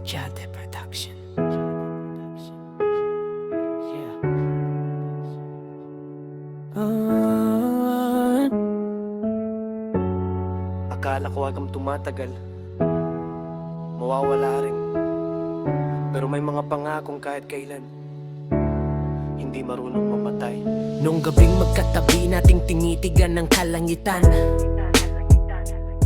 Jade Production. Yeah. Akala ko hanggang tumatagal, mawawala rin. Pero may mga pangakong kahit kailan hindi marunong mamatay. Nung gabing magkatabi nating tinitigan ng kalangitan,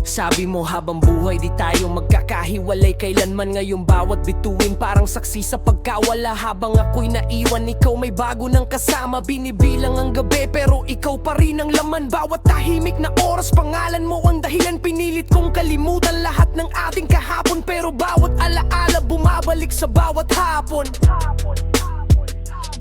sabi mo habang buhay di tayo magkakahiwalay kailanman. Ngayong bawat bituin parang saksi sa pagkawala. Habang ako'y naiwan, ikaw may bago ng kasama. Binibilang ang gabi pero ikaw pa rin ang laman. Bawat tahimik na oras, pangalan mo ang dahilan. Pinilit kong kalimutan lahat ng ating kahapon, pero bawat alaala bumabalik sa bawat hapon.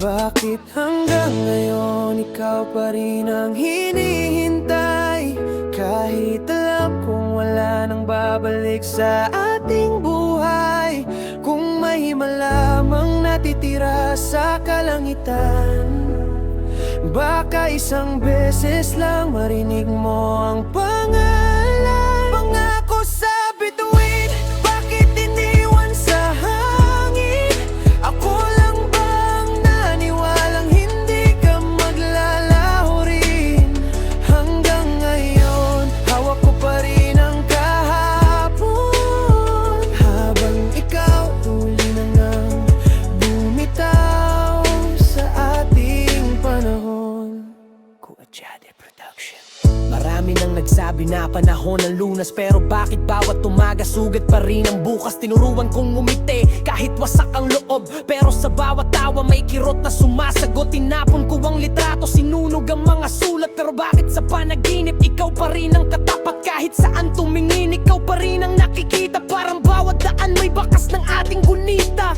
Bakit hanggang ngayon ikaw pa rin ang hinihintay? Kahit alam kong wala nang babalik sa ating buhay, kung may malamang natitira sa kalangitan, baka isang beses lang marinig mo ang pangalan. Pangako sa bituin, bakit iniwan sa hangin? Ako lang bang naniwalang hindi ka maglalaho rin? Hanggang ngayon, hawak ko pa rin ang kahapon, habang ikaw huli na ngang bumitaw sa ating panahon. Jade Production. Marami nang nagsabi na panahon ng lunas, pero bakit bawat umaga sugat pa rin ang bukas? Tinuruan kong umiti kahit wasak ang loob, pero sa bawat tawa may kirot na sumasagot. Tinapon ko ang litrato, sinunog ang mga sulat, pero bakit sa panaginip ikaw pa rin ang katapat? Kahit saan tumingin ikaw pa rin ang nakikita. Parang bawat daan may bakas ng ating gunita.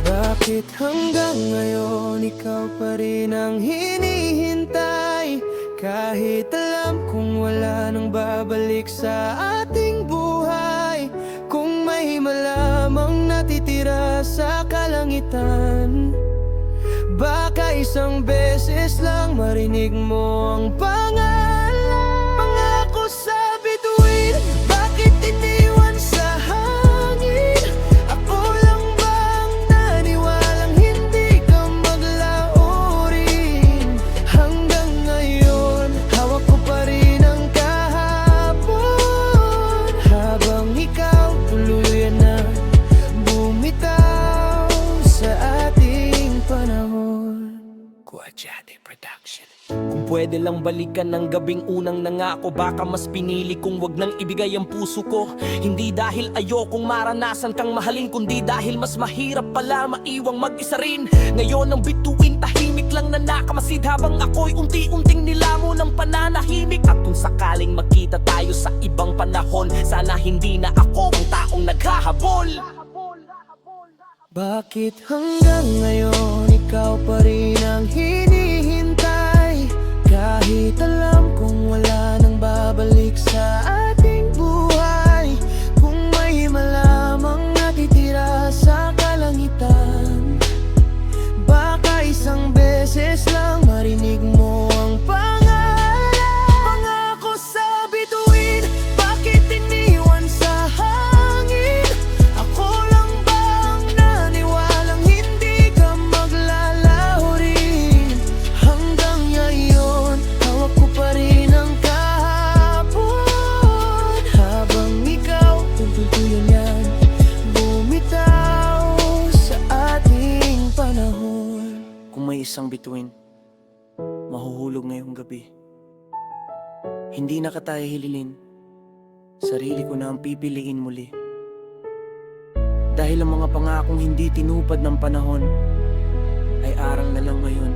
Bakit hanggang ngayon ikaw pa rin ang hinihintay? Kahit alam kong wala nang babalik sa ating buhay, kung may malamang natitira sa kalangitan, baka isang beses lang marinig mo ang pangalan. Pangako sa bituin, bakit iniwan sa hangin? Ako lang bang naniwalang hindi ka maglao rin? Hanggang ngayon, hawak ko pa rin ang kahapon, habang ikaw tuluyan na bumitaw sa ating panahon. Jade Production. Kung pwede lang balikan ng gabing unang nangako, baka mas pinili kong wag nang ibigay ang puso ko. Hindi dahil ayokong maranasan kang mahalin, kundi dahil mas mahirap pala maiwang mag-isa rin. Ngayon ang bituin tahimik lang na nakamasid, habang ako'y unti-unting nilamo ng pananahimik. At kung sakaling makita tayo sa ibang panahon, sana hindi na ako ang taong naghahabol. Bakit hanggang ngayon ikaw pa rin ang hinihintay? Kahit alam kong wala nang babalik sa ating buhay, kung may malamang natitira sa kalangitan, baka isang beses lang marinig mo ang pangalan. Pangako sa bituin, bakit iniwan sa hangin? Ako lang bang naniwalang hindi ka maglalaho rin? Hanggang ngayon, hawak ko pa rin ang kahapon, habang ikaw tutuluyan yan bumitaw sa ating panahon. Kung may isang bituin mahuhulog ngayong gabi, hindi na ka tayo hililin, sarili ko na ang pipiliin muli. Dahil ang mga pangakong hindi tinupad ng panahon ay arang na lang ngayon,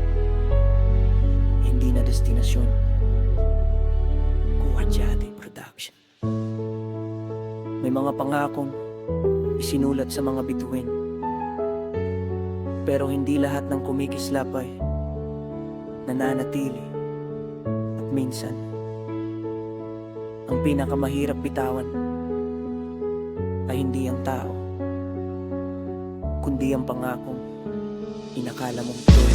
hindi na destinasyon. Jade Production. May mga pangakong isinulat sa mga bituin, pero hindi lahat ng kumikislap ay nananatili. At minsan, ang pinakamahirap bitawan ay hindi ang tao, kundi ang pangakong inakala mong tuloy.